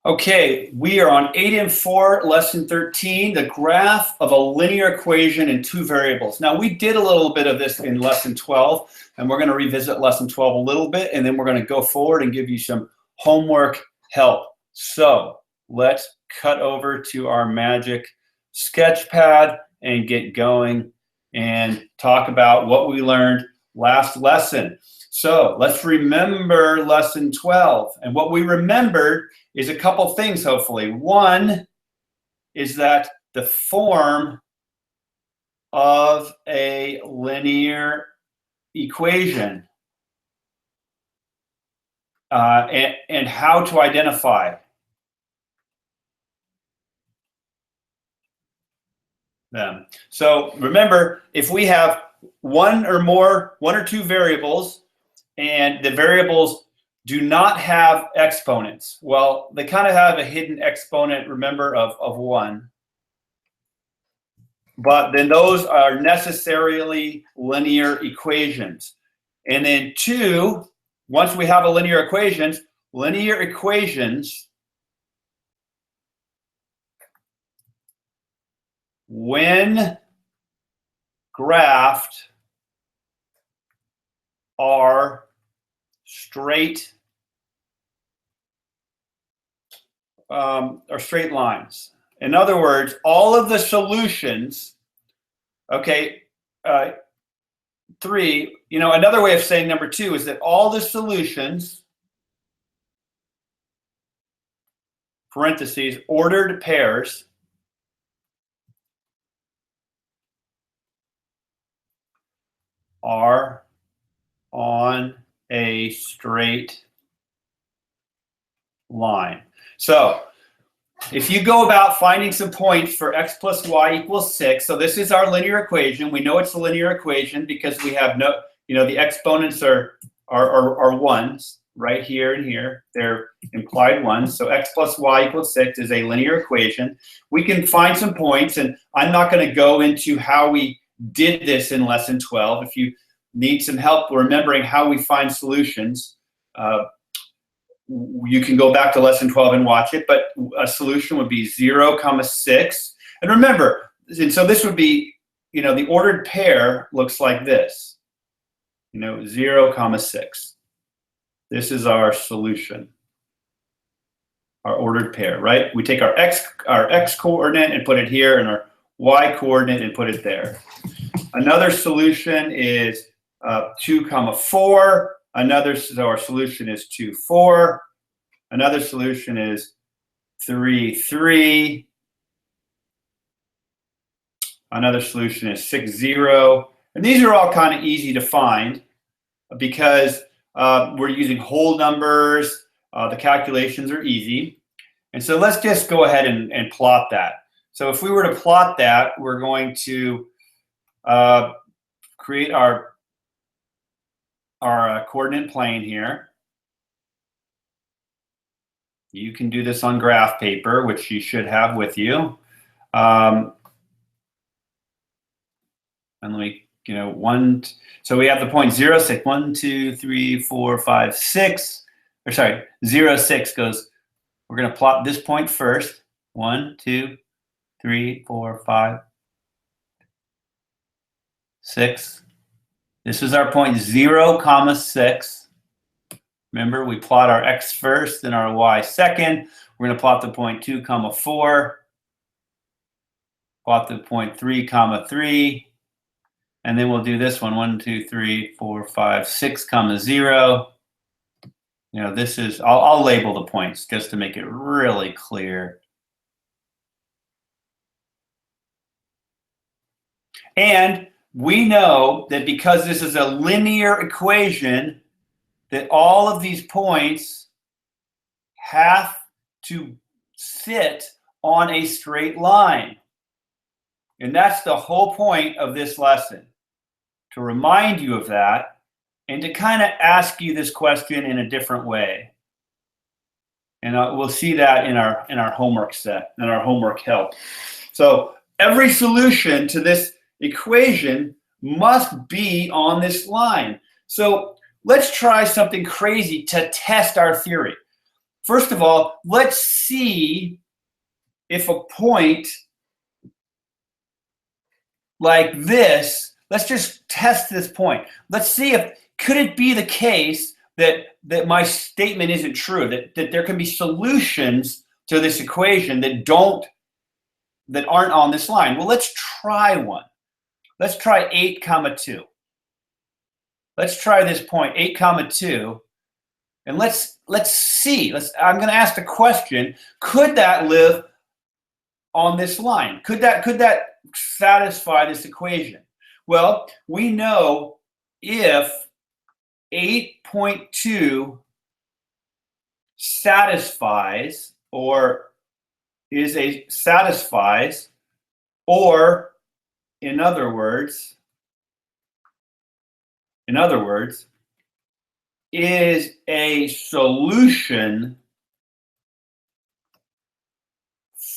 Okay, we are on 8 and 4, lesson 13, the graph of a linear equation in two variables. Now, we did a little bit of this in lesson 12, and we're going to revisit lesson 12 a little bit, and then we're going to go forward and give you some homework help. So let's cut over to our magic sketch pad and get going and talk about what we learned last lesson. So let's remember lesson 12. And what we remembered is a couple things, hopefully. One is that the form of a linear equation and how to identify them. So remember, if we have one or two variables, and the variables do not have exponents. Well, they kind of have a hidden exponent, remember, of 1. But then those are necessarily linear equations. And then 2, once we have a linear equations, when graphed, are straight lines. In other words, all of the solutions, okay, 3, another way of saying number 2 is that all the solutions, parentheses, ordered pairs, are on a straight line. So if you go about finding some points for x plus y equals 6, so this is our linear equation. We know it's a linear equation because we have no, the exponents are 1s right here and here. They're implied 1s. So x plus y equals 6 is a linear equation. We can find some points, and I'm not going to go into how we did this in lesson 12. If you need some help remembering how we find solutions, you can go back to lesson 12 and watch it, but a solution would be 0, 6. And remember, and so this would be, the ordered pair looks like this, 0, 6. This is our solution, our ordered pair, right? We take our x coordinate and put it here, and our y coordinate and put it there. Another solution is 2, 4. So our solution is 2, 4. Another solution is 3, 3. Another solution is 6, 0. And these are all kind of easy to find because we're using whole numbers. The calculations are easy. And so let's just go ahead and plot that. So if we were to plot that, we're going to create our coordinate plane here. You can do this on graph paper, which you should have with you. And let me, so we have the point 0, 6. 1, 2, 3, 4, 5, 6. Or sorry, 0, 6 goes, we're going to plot this point first. 1, 2, 3, 4, 5, 6. This is our point 0, 6. Remember, we plot our x first, then our y second. We're going to plot the point 2, 4. Plot the point 3, 3. And then we'll do this one, 1, 2, 3, 4, 5, 6, 0. This is, I'll label the points just to make it really clear. And we know that because this is a linear equation, that all of these points have to sit on a straight line. And that's the whole point of this lesson, to remind you of that and to kind of ask you this question in a different way. And we'll see that in our homework set, in our homework help. So every solution to this equation must be on this line. So let's try something crazy to test our theory. first of all, let's see if a point like this, let's just test this point. Let's see if, could it be the case that my statement isn't true, that there can be solutions to this equation that aren't on this line? Well, let's try one. Let's try 8, 2. Let's try this point, 8, 2. And let's see. I'm going to ask the question, could that live on this line? Could that satisfy this equation? Well, we know if 8.2 satisfies, or in other words, is a solution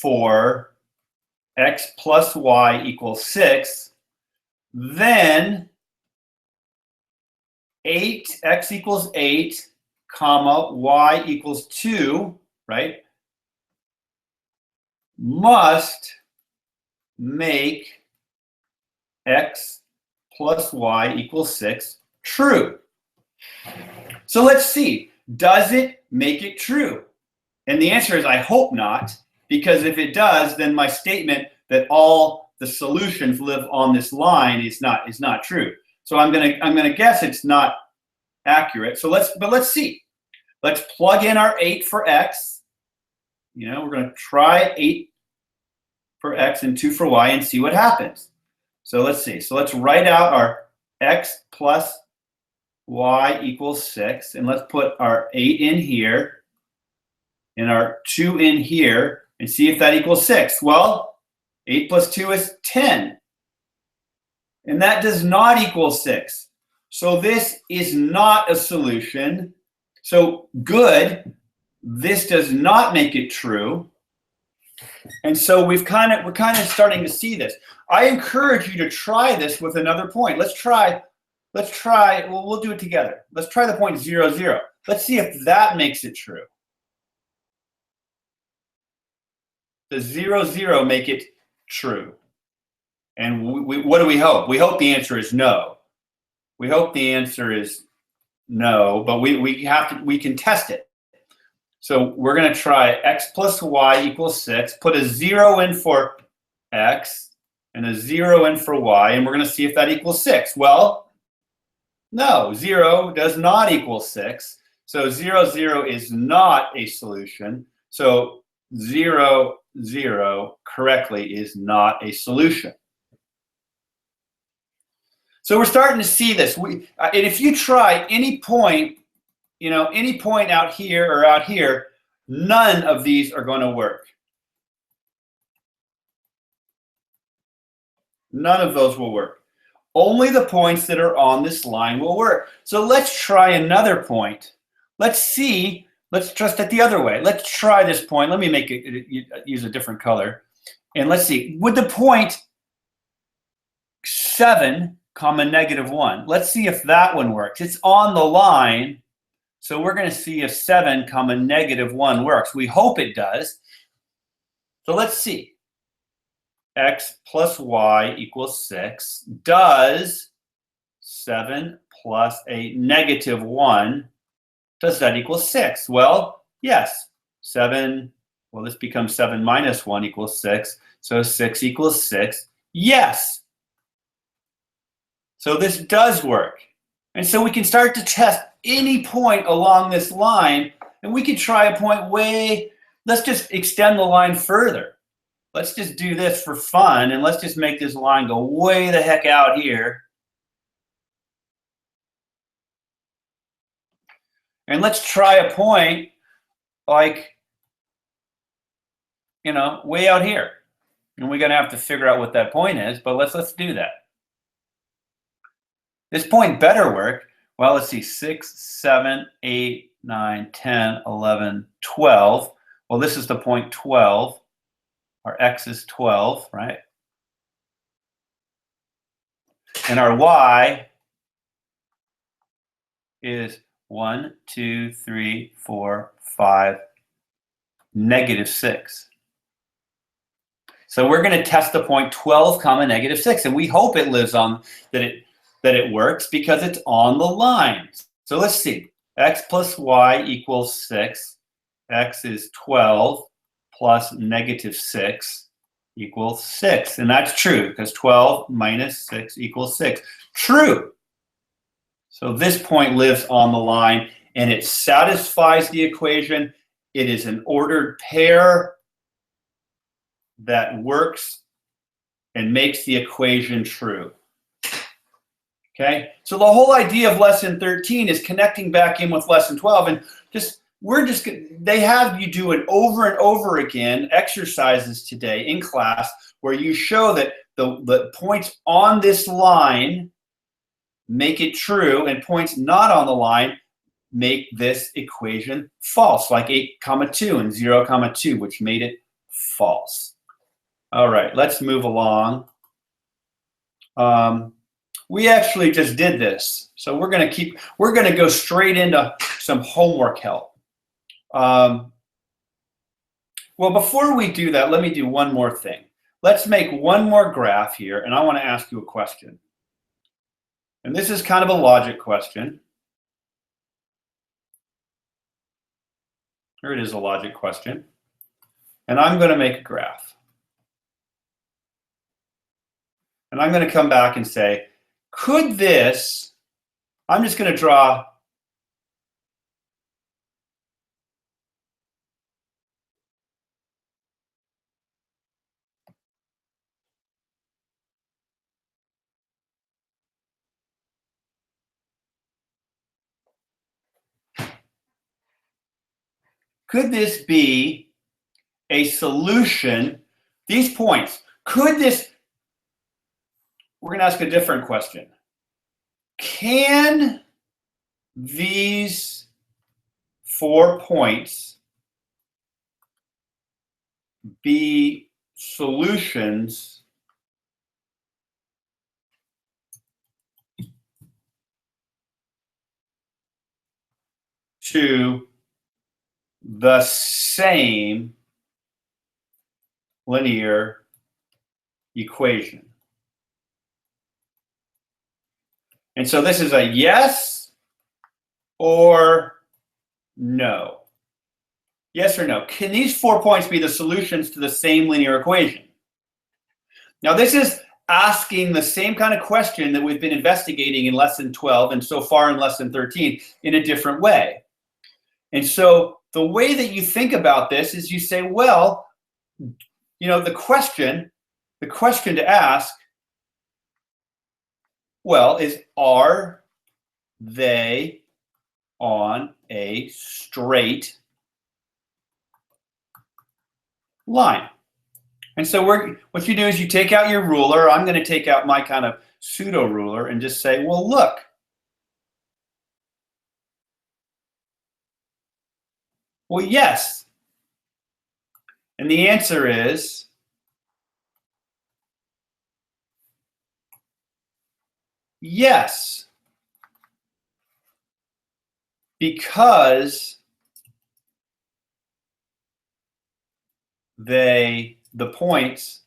for x plus y equals 6, then 8x equals 8, comma, y equals 2, right, must make x plus y equals 6 true. So let's see, does it make it true? And the answer is I hope not, because if it does, then my statement that all the solutions live on this line is not true. So I'm gonna guess it's not accurate. So let's see. Let's plug in our 8 for x. We're gonna try 8 for x and 2 for y and see what happens. So let's see. So let's write out our x plus y equals 6, and let's put our 8 in here and our 2 in here and see if that equals 6. Well, 8 plus 2 is 10, and that does not equal 6. So this is not a solution. So good, this does not make it true. And so we're kind of starting to see this. I encourage you to try this with another point. Let's try, well, we'll do it together. Let's try the point 0, 0. Let's see if that makes it true. Does 0, 0 make it true? And what do we hope? We hope the answer is no. We hope the answer is no, but we can test it. So we're going to try x plus y equals 6, put a 0 in for x and a 0 in for y, and we're going to see if that equals 6. Well, no, 0 does not equal 6. So 0, 0 is not a solution. So 0, 0 correctly is not a solution. So we're starting to see this. And if you try any point, any point out here or out here, none of these are going to work. None of those will work. Only the points that are on this line will work. So let's try another point. Let's see. Let's test it the other way. Let's try this point. Let me make it use a different color. And let's see. Would the point 7, -1. Let's see if that one works. It's on the line. So we're going to see if 7, -1 works. We hope it does. So let's see. X plus y equals 6. Does 7 plus a -1, does that equal 6? Well, yes. 7, well, this becomes 7 minus 1 equals 6. So 6 equals 6. Yes. So this does work. And so we can start to test any point along this line, and we could try a point let's just extend the line further. Let's just do this for fun, and let's just make this line go way the heck out here. And let's try a point like, way out here. And we're going to have to figure out what that point is, but let's do that. This point better work. Well, let's see, 6, 7, 8, 9, 10, 11, 12. Well, this is the point 12. Our x is 12, right? And our y is 1, 2, 3, 4, 5, -6. So we're going to test the point 12 comma -6, and we hope it lives on that it works because it's on the line. So let's see. X plus y equals 6. X is 12 plus -6 equals 6. And that's true because 12 minus 6 equals 6. True. So this point lives on the line and it satisfies the equation. It is an ordered pair that works and makes the equation true. Okay, so the whole idea of lesson 13 is connecting back in with lesson 12, and they have you do it over and over again, exercises today in class where you show that the points on this line make it true and points not on the line make this equation false, like 8,2 and 0,2, which made it false. All right, let's move along. We actually just did this, so we're going to go straight into some homework help. Well, before we do that, let me do one more thing. Let's make one more graph here, and I want to ask you a question. And this is kind of a logic question. Here it is, a logic question. And I'm going to make a graph. And I'm going to come back and say, could this, I'm just going to draw could this be a solution? These points, could this, we're going to ask a different question. Can these 4 points be solutions to the same linear equation? And so this is a yes or no. Yes or no. Can these 4 points be the solutions to the same linear equation? Now this is asking the same kind of question that we've been investigating in lesson 12 and so far in lesson 13 in a different way. And so the way that you think about this is you say, well, you know, the question to ask, well, is are they on a straight line? And so what you do is you take out your ruler. I'm going to take out my kind of pseudo ruler and just say, well, look. Well, yes. And the answer is yes. Because the points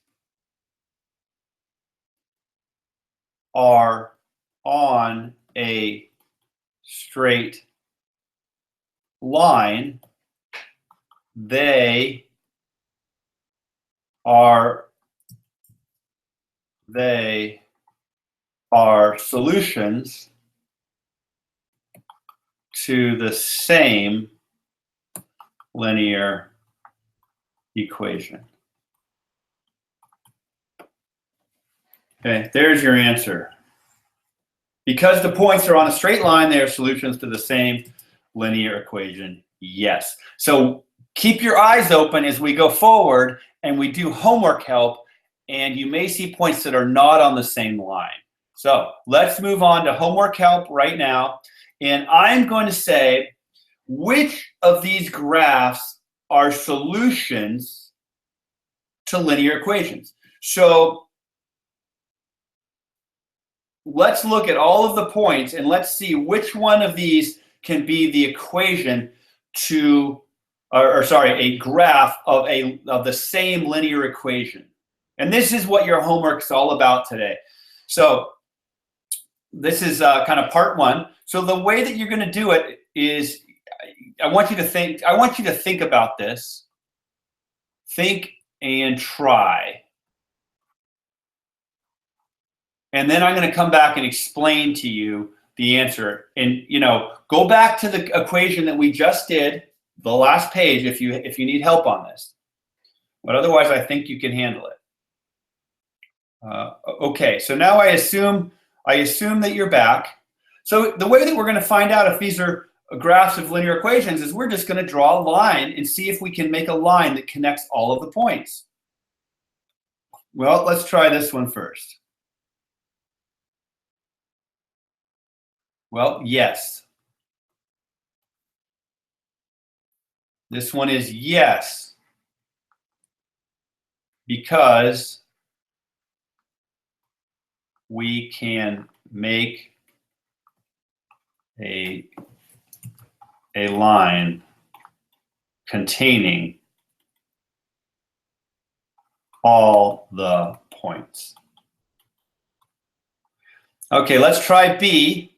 are on a straight line, they are solutions to the same linear equation. Okay, there's your answer. Because the points are on a straight line, they are solutions to the same linear equation. Yes. So keep your eyes open as we go forward and we do homework help, and you may see points that are not on the same line. So let's move on to homework help right now. And I'm going to say which of these graphs are solutions to linear equations. So let's look at all of the points and let's see which one of these can be the equation to or sorry, a graph of the same linear equation. And this is what your homework is all about today. So this is kind of part one. So the way that you're going to do it is, I want you to think about this. Think and try. And then I'm going to come back and explain to you the answer. And go back to the equation that we just did, the last page, if you need help on this. But otherwise, I think you can handle it. Okay, so now I assume that you're back. So the way that we're going to find out if these are graphs of linear equations is we're just going to draw a line and see if we can make a line that connects all of the points. Well, let's try this one first. Well, yes. This one is yes, because we can make a line containing all the points. Okay, let's try B.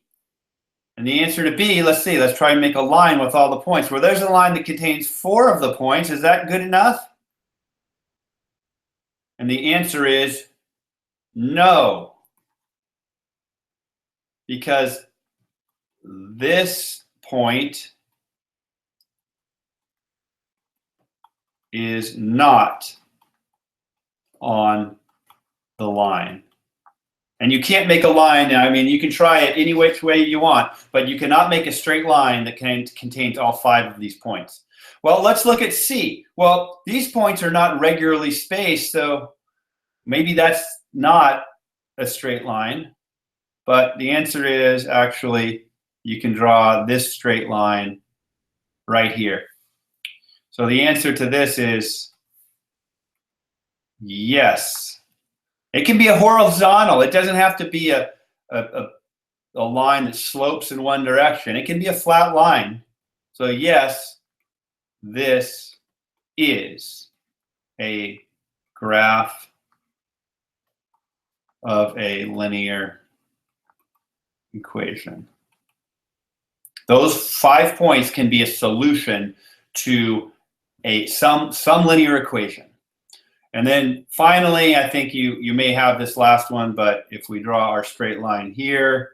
And the answer to B, let's try and make a line with all the points. Well, there's a line that contains 4 of the points. Is that good enough? And the answer is no. Because this point is not on the line. And you can't make a line. I mean, you can try it any which way you want, but you cannot make a straight line that contains all 5 of these points. Well, let's look at C. Well, these points are not regularly spaced, so maybe that's not a straight line. But the answer is actually you can draw this straight line right here. So the answer to this is yes. It can be a horizontal. It doesn't have to be a line that slopes in one direction. It can be a flat line. So yes, this is a graph of a linear equation. Those 5 points can be a solution to some linear equation. And then finally, I think you may have this last one, but if we draw our straight line here,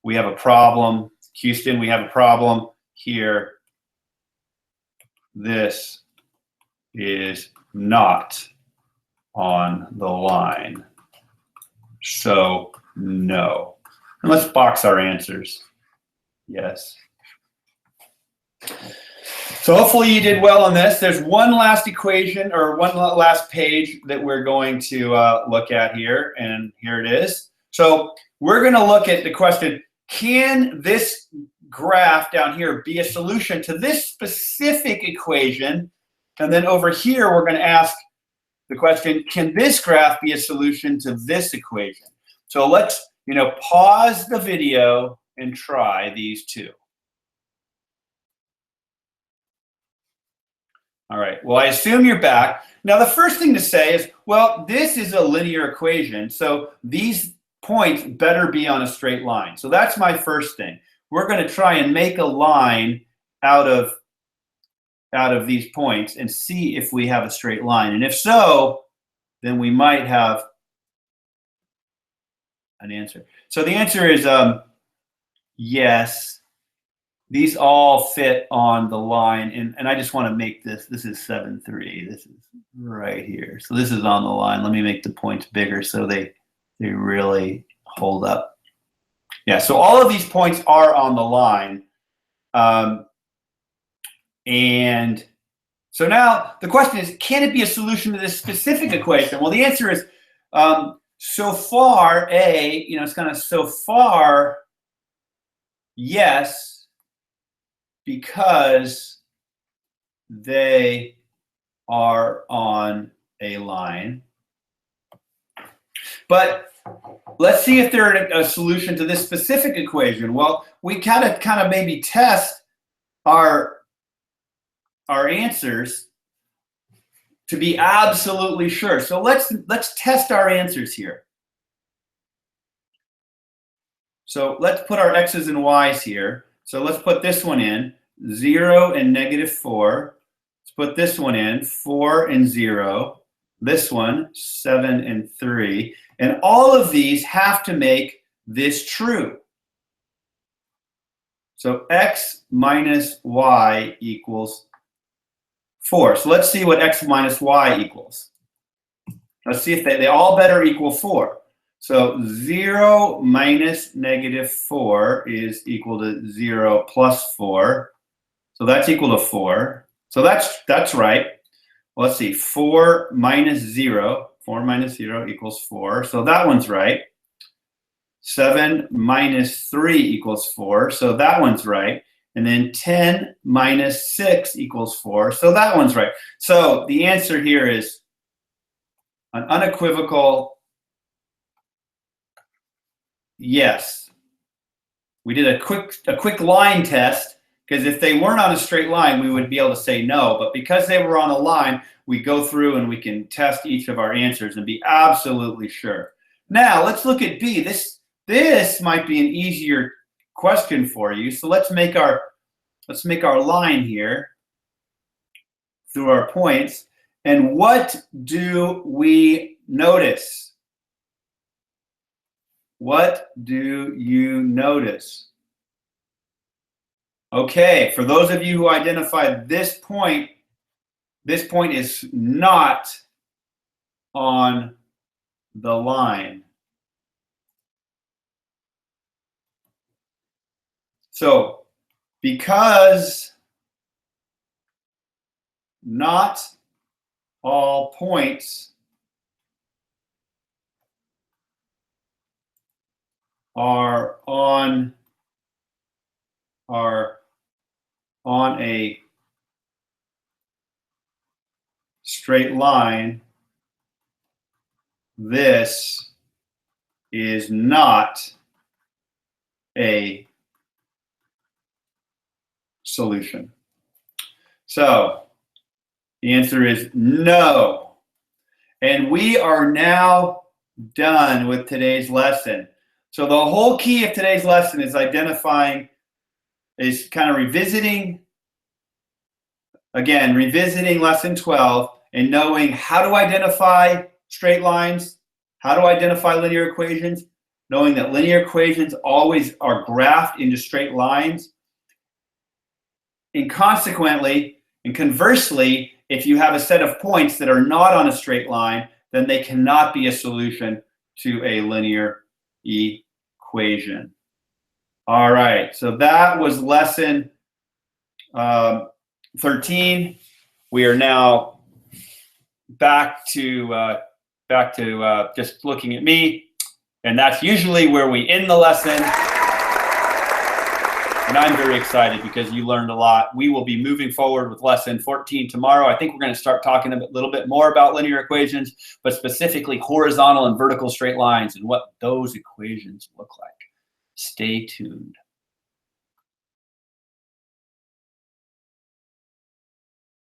we have a problem. Houston, we have a problem here. This is not on the line. So no. And let's box our answers. Yes. So hopefully you did well on this. There's one last equation or one last page that we're going to look at here, and here it is. So we're going to look at the question, can this graph down here be a solution to this specific equation? And then over here, we're going to ask the question, can this graph be a solution to this equation? So let's pause the video and try these two. All right, well, I assume you're back. Now, the first thing to say is, well, this is a linear equation, so these points better be on a straight line. So that's my first thing. We're going to try and make a line out of these points and see if we have a straight line. And if so, then we might have an answer. So the answer is yes. These all fit on the line, and I just want to make this is 7-3. This is right here. So this is on the line. Let me make the points bigger so they really hold up. Yeah, so all of these points are on the line. And so now the question is, can it be a solution to this specific equation? Well, the answer is so far, it's kind of so far, yes, because they are on a line. But let's see if they're a solution to this specific equation. Well, we kind of maybe test our our answers to be absolutely sure. So let's test our answers here. So let's put our x's and y's here. So let's put this one in, 0 and -4. Let's put this one in, 4 and 0. This one, 7 and 3. And all of these have to make this true. So x minus y equals 4. So let's see what x minus y equals. Let's see if they all better equal 4. So 0 minus -4 is equal to 0 plus 4. So that's equal to 4. So that's right. Well, let's see. 4 minus 0. 4 minus 0 equals 4. So that one's right. 7 minus 3 equals 4. So that one's right. And then 10 minus 6 equals 4. So that one's right. So the answer here is an unequivocal yes. We did a quick line test, because if they weren't on a straight line, we would be able to say no. But because they were on a line, we go through and we can test each of our answers and be absolutely sure. Now let's look at B. This might be an easier question for you. So let's make our line here through our points. And what do we notice? What do you notice? Okay, for those of you who identified this point is not on the line. So, because not all points are on a straight line, this is not a solution. So the answer is no. And we are now done with today's lesson. So the whole key of today's lesson is kind of revisiting lesson 12 and knowing how to identify straight lines, how to identify linear equations, knowing that linear equations always are graphed into straight lines. And consequently, and conversely, if you have a set of points that are not on a straight line, then they cannot be a solution to a linear equation. All right, so that was lesson 13. We are now back to just looking at me, and that's usually where we end the lesson. And I'm very excited because you learned a lot. We will be moving forward with lesson 14 tomorrow. I think we're going to start talking a little bit more about linear equations, but specifically horizontal and vertical straight lines and what those equations look like. Stay tuned.